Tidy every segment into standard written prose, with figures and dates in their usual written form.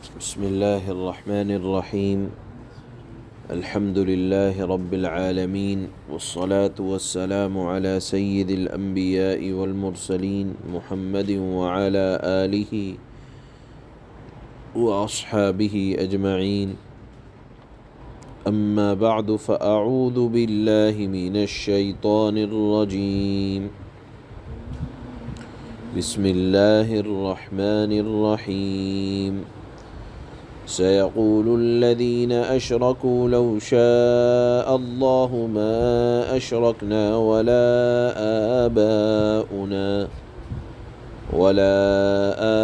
بسم الله الرحمن الرحيم. الحمد لله رب العالمين، والصلاة والسلام على سيد الأنبياء والمرسلين محمد وعلى آله وأصحابه أجمعين. أما بعد، فأعوذ بالله من الشيطان الرجيم. بسم الله الرحمن الرحيم. سيقول الذين أشركوا لو شاء الله ما أشركنا ولا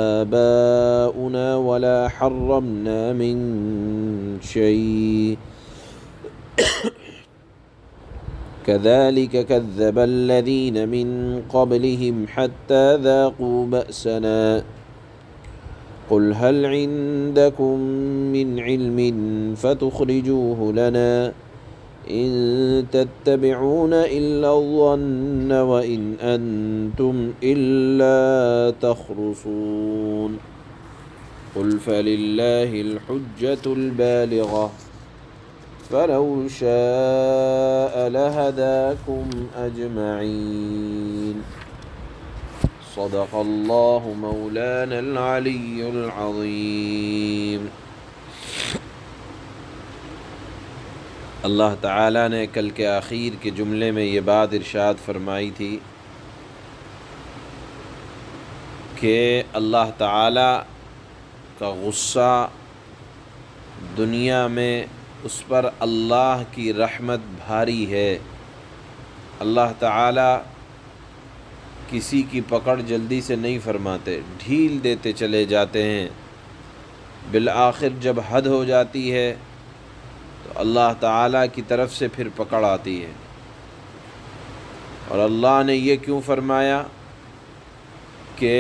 آباؤنا ولا حرمنا من شيء كذلك كذب الذين من قبلهم حتى ذاقوا بأسنا قل هل عندكم من علم فتخرجوه لنا إن تتبعون إلا الظن وإن أنتم إلا تخرصون قل فلله الحجة البالغة فلو شاء لهداكم أجمعين. صدق اللہ مولانا العلی العظیم. اللہ تعالیٰ نے کل کے آخر کے جملے میں یہ بات ارشاد فرمائی تھی کہ اللہ تعالیٰ کا غصہ دنیا میں اس پر اللہ کی رحمت بھاری ہے. اللہ تعالیٰ کسی کی پکڑ جلدی سے نہیں فرماتے، ڈھیل دیتے چلے جاتے ہیں. بالآخر جب حد ہو جاتی ہے تو اللہ تعالیٰ کی طرف سے پھر پکڑ آتی ہے. اور اللہ نے یہ کیوں فرمایا کہ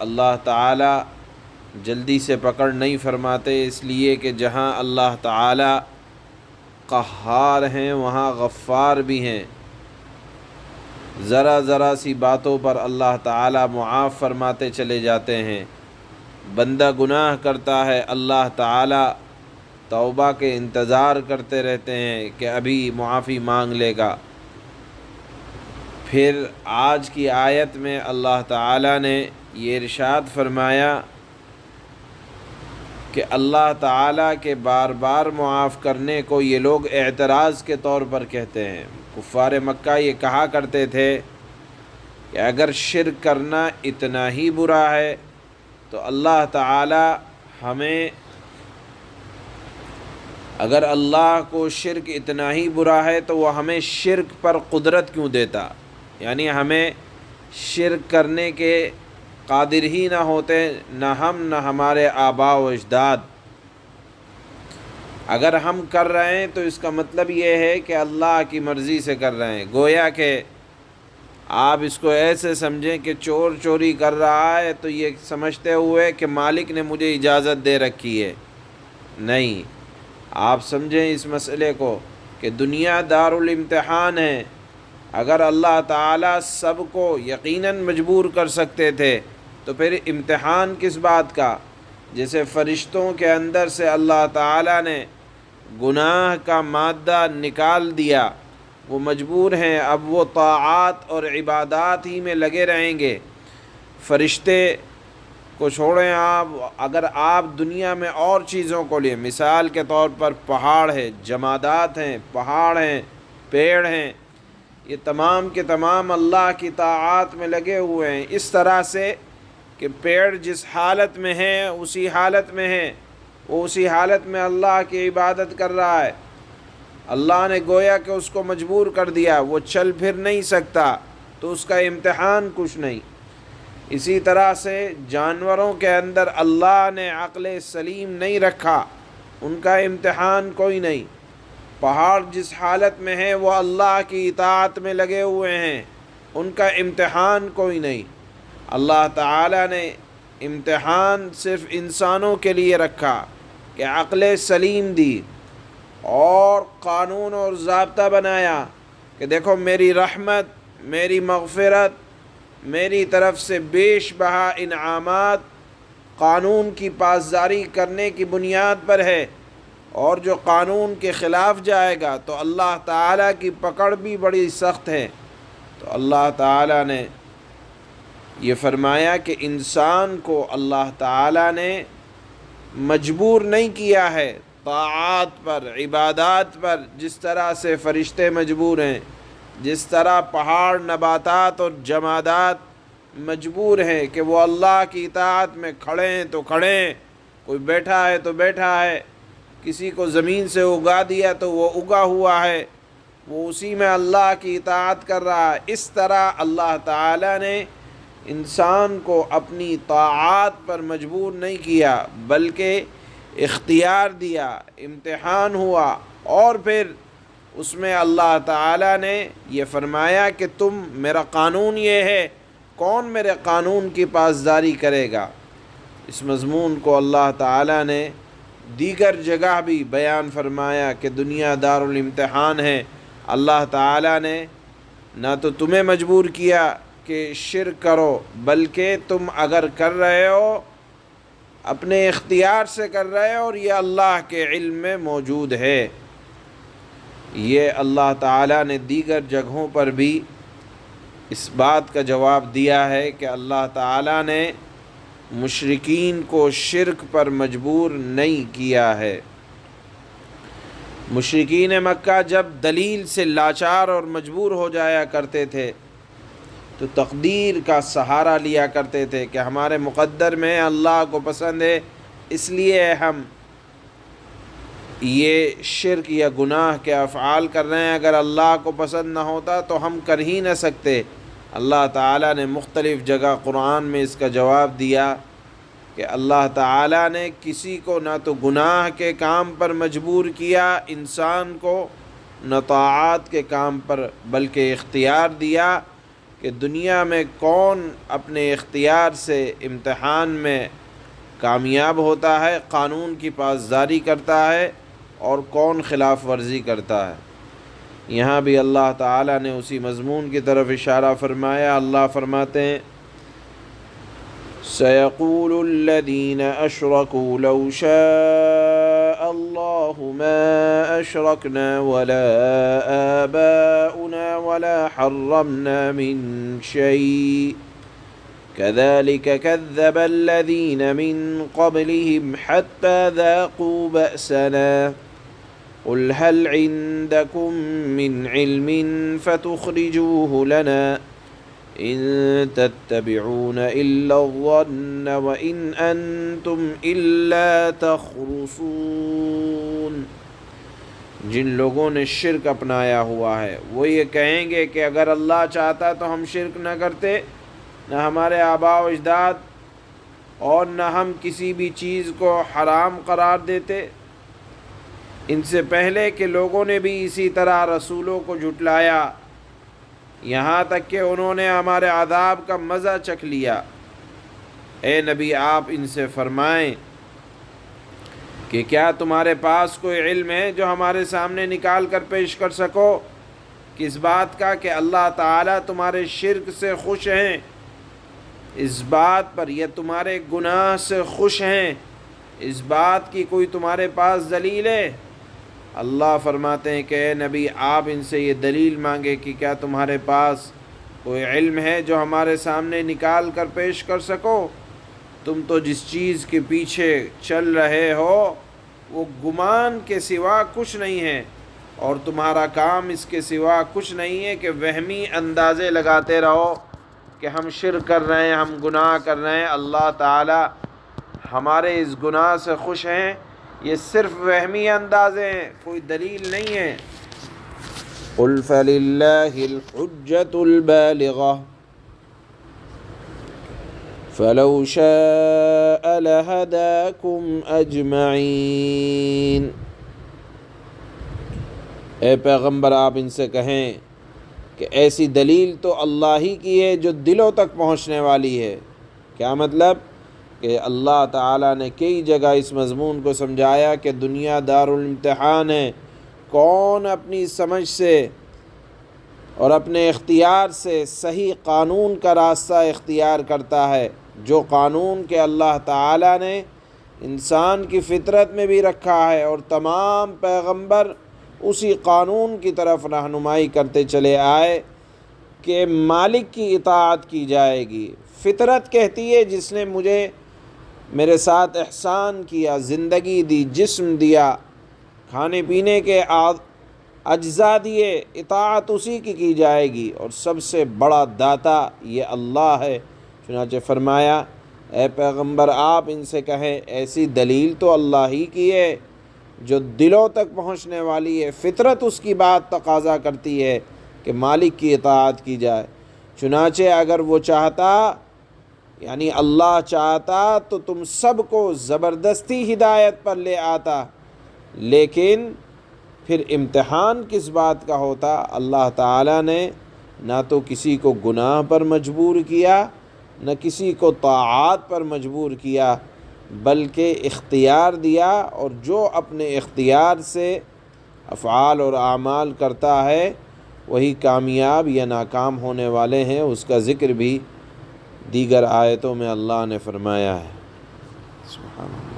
اللہ تعالیٰ جلدی سے پکڑ نہیں فرماتے؟ اس لیے کہ جہاں اللہ تعالیٰ قہار ہیں وہاں غفار بھی ہیں. ذرا سی باتوں پر اللہ تعالیٰ معاف فرماتے چلے جاتے ہیں. بندہ گناہ کرتا ہے، اللہ تعالیٰ توبہ کے انتظار کرتے رہتے ہیں کہ ابھی معافی مانگ لے گا. پھر آج کی آیت میں اللہ تعالیٰ نے یہ ارشاد فرمایا کہ اللہ تعالیٰ کے بار بار معاف کرنے کو یہ لوگ اعتراض کے طور پر کہتے ہیں. کفار مکہ یہ کہا کرتے تھے کہ اگر شرک کرنا اتنا ہی برا ہے تو اللہ تعالیٰ ہمیں، اگر اللہ کو شرک اتنا ہی برا ہے تو وہ ہمیں شرک پر قدرت کیوں دیتا؟ یعنی ہمیں شرک کرنے کے قادر ہی نہ ہوتے، نہ ہم نہ ہمارے آباء و اجداد. اگر ہم کر رہے ہیں تو اس کا مطلب یہ ہے کہ اللہ کی مرضی سے کر رہے ہیں. گویا کہ آپ اس کو ایسے سمجھیں کہ چور چوری کر رہا ہے تو یہ سمجھتے ہوئے کہ مالک نے مجھے اجازت دے رکھی ہے. نہیں، آپ سمجھیں اس مسئلے کو کہ دنیا دارالامتحان ہے. اگر اللہ تعالیٰ سب کو یقیناً مجبور کر سکتے تھے تو پھر امتحان کس بات کا؟ جیسے فرشتوں کے اندر سے اللہ تعالیٰ نے گناہ کا مادہ نکال دیا، وہ مجبور ہیں، اب وہ طاعات اور عبادات ہی میں لگے رہیں گے. فرشتے کو چھوڑیں آپ، اگر آپ دنیا میں اور چیزوں کو لیں، مثال کے طور پر پہاڑ ہے، جمادات ہیں، پہاڑ ہیں، پیڑ ہیں، یہ تمام کے تمام اللہ کی طاعات میں لگے ہوئے ہیں. اس طرح سے کہ پیڑ جس حالت میں ہیں اسی حالت میں ہیں، وہ اسی حالت میں اللہ کی عبادت کر رہا ہے. اللہ نے گویا کہ اس کو مجبور کر دیا، وہ چل پھر نہیں سکتا تو اس کا امتحان کچھ نہیں. اسی طرح سے جانوروں کے اندر اللہ نے عقل سلیم نہیں رکھا، ان کا امتحان کوئی نہیں. پہاڑ جس حالت میں ہیں وہ اللہ کی اطاعت میں لگے ہوئے ہیں، ان کا امتحان کوئی نہیں. اللہ تعالیٰ نے امتحان صرف انسانوں کے لیے رکھا کہ عقل سلیم دی اور قانون اور ضابطہ بنایا کہ دیکھو میری رحمت، میری مغفرت، میری طرف سے بیش بہا انعامات قانون کی پاسداری کرنے کی بنیاد پر ہے، اور جو قانون کے خلاف جائے گا تو اللہ تعالیٰ کی پکڑ بھی بڑی سخت ہے۔ تو اللہ تعالیٰ نے یہ فرمایا کہ انسان کو اللہ تعالیٰ نے مجبور نہیں کیا ہے طاعات پر، عبادات پر، جس طرح سے فرشتے مجبور ہیں، جس طرح پہاڑ، نباتات اور جمادات مجبور ہیں کہ وہ اللہ کی اطاعت میں کھڑے ہیں تو کھڑے ہیں، کوئی بیٹھا ہے تو بیٹھا ہے، کسی کو زمین سے اگا دیا تو وہ اگا ہوا ہے، وہ اسی میں اللہ کی اطاعت کر رہا ہے۔ اس طرح اللہ تعالیٰ نے انسان کو اپنی طاعات پر مجبور نہیں کیا، بلکہ اختیار دیا، امتحان ہوا، اور پھر اس میں اللہ تعالیٰ نے یہ فرمایا کہ تم، میرا قانون یہ ہے، کون میرے قانون کی پاسداری کرے گا۔ اس مضمون کو اللہ تعالیٰ نے دیگر جگہ بھی بیان فرمایا کہ دنیا دار الامتحان ہے۔ اللہ تعالیٰ نے نہ تو تمہیں مجبور کیا کہ شرک کرو، بلکہ تم اگر کر رہے ہو اپنے اختیار سے کر رہے ہو، اور یہ اللہ کے علم میں موجود ہے۔ یہ اللہ تعالیٰ نے دیگر جگہوں پر بھی اس بات کا جواب دیا ہے کہ اللہ تعالیٰ نے مشرکین کو شرک پر مجبور نہیں کیا ہے۔ مشرکین مکہ جب دلیل سے لاچار اور مجبور ہو جایا کرتے تھے تو تقدیر کا سہارا لیا کرتے تھے کہ ہمارے مقدر میں اللہ کو پسند ہے، اس لیے ہم یہ شرک یا گناہ کے افعال کر رہے ہیں، اگر اللہ کو پسند نہ ہوتا تو ہم کر ہی نہ سکتے۔ اللہ تعالیٰ نے مختلف جگہ قرآن میں اس کا جواب دیا کہ اللہ تعالیٰ نے کسی کو نہ تو گناہ کے کام پر مجبور کیا انسان کو، نہ طاعات کے کام پر، بلکہ اختیار دیا کہ دنیا میں کون اپنے اختیار سے امتحان میں کامیاب ہوتا ہے، قانون کی پاسداری کرتا ہے، اور کون خلاف ورزی کرتا ہے۔ یہاں بھی اللہ تعالیٰ نے اسی مضمون کی طرف اشارہ فرمایا۔ اللہ فرماتے ہیں سَيَقُولُ الَّذِينَ أَشْرَكُوا لَوْ شَاءَ اللَّهُ مَا أَشْرَكْنَا وَلَا آبَاؤُنَا وَلَا حَرَّمْنَا مِنْ شَيْءٍ كَذَلِكَ كَذَّبَ الَّذِينَ مِنْ قَبْلِهِمْ حَتَّى ذَاقُوا بَأْسَنَا قُلْ هَلْ عِنْدَكُمْ مِنْ عِلْمٍ فَتُخْرِجُوهُ لَنَا إِن تَتَّبِعُونَ إِلَّا الظَّنَّ وَإِنْ أَنْتُمْ إِلَّا تَخْرُصُونَ۔ جن لوگوں نے شرک اپنایا ہوا ہے وہ یہ کہیں گے کہ اگر اللہ چاہتا تو ہم شرک نہ کرتے، نہ ہمارے آباء و اجداد، اور نہ ہم کسی بھی چیز کو حرام قرار دیتے۔ ان سے پہلے کے لوگوں نے بھی اسی طرح رسولوں کو جھٹلایا، یہاں تک کہ انہوں نے ہمارے عذاب کا مزہ چکھ لیا۔ اے نبی، آپ ان سے فرمائیں کہ کیا تمہارے پاس کوئی علم ہے جو ہمارے سامنے نکال کر پیش کر سکو، کس بات کا کہ اللہ تعالیٰ تمہارے شرک سے خوش ہیں، اس بات پر یا تمہارے گناہ سے خوش ہیں، اس بات کی کوئی تمہارے پاس دلیل ہے؟ اللہ فرماتے ہیں کہ اے نبی، آپ ان سے یہ دلیل مانگے کہ کیا تمہارے پاس کوئی علم ہے جو ہمارے سامنے نکال کر پیش کر سکو؟ تم تو جس چیز کے پیچھے چل رہے ہو وہ گمان کے سوا کچھ نہیں ہے، اور تمہارا کام اس کے سوا کچھ نہیں ہے کہ وہمی اندازے لگاتے رہو کہ ہم شرک کر رہے ہیں، ہم گناہ کر رہے ہیں، اللہ تعالی ہمارے اس گناہ سے خوش ہیں۔ یہ صرف وہمی اندازے ہیں، کوئی دلیل نہیں ہے۔ قُلْ فَلِلَّهِ الْحُجَّةُ الْبَالِغَةُ فَلَوْ شَاءَ لَهَدَاكُمْ أَجْمَعِينَ۔ اے پیغمبر، آپ ان سے کہیں کہ ایسی دلیل تو اللہ ہی کی ہے جو دلوں تک پہنچنے والی ہے۔ کیا مطلب؟ کہ اللہ تعالیٰ نے کئی جگہ اس مضمون کو سمجھایا کہ دنیا دار الامتحان ہے، کون اپنی سمجھ سے اور اپنے اختیار سے صحیح قانون کا راستہ اختیار کرتا ہے، جو قانون کہ اللہ تعالیٰ نے انسان کی فطرت میں بھی رکھا ہے، اور تمام پیغمبر اسی قانون کی طرف رہنمائی کرتے چلے آئے کہ مالک کی اطاعت کی جائے گی۔ فطرت کہتی ہے جس نے مجھے میرے ساتھ احسان کیا، زندگی دی، جسم دیا، کھانے پینے کے اجزاء دیے، اطاعت اسی کی جائے گی، اور سب سے بڑا داتا یہ اللہ ہے۔ چنانچہ فرمایا اے پیغمبر آپ ان سے کہیں ایسی دلیل تو اللہ ہی کی ہے جو دلوں تک پہنچنے والی ہے، فطرت اس کی بات تقاضا کرتی ہے کہ مالک کی اطاعت کی جائے۔ چنانچہ اگر وہ چاہتا، یعنی اللہ چاہتا، تو تم سب کو زبردستی ہدایت پر لے آتا، لیکن پھر امتحان کس بات کا ہوتا؟ اللہ تعالیٰ نے نہ تو کسی کو گناہ پر مجبور کیا، نہ کسی کو طاعات پر مجبور کیا، بلکہ اختیار دیا، اور جو اپنے اختیار سے افعال اور اعمال کرتا ہے وہی کامیاب یا ناکام ہونے والے ہیں۔ اس کا ذکر بھی دیگر آیتوں میں اللہ نے فرمایا ہے۔ سبحان اللہ۔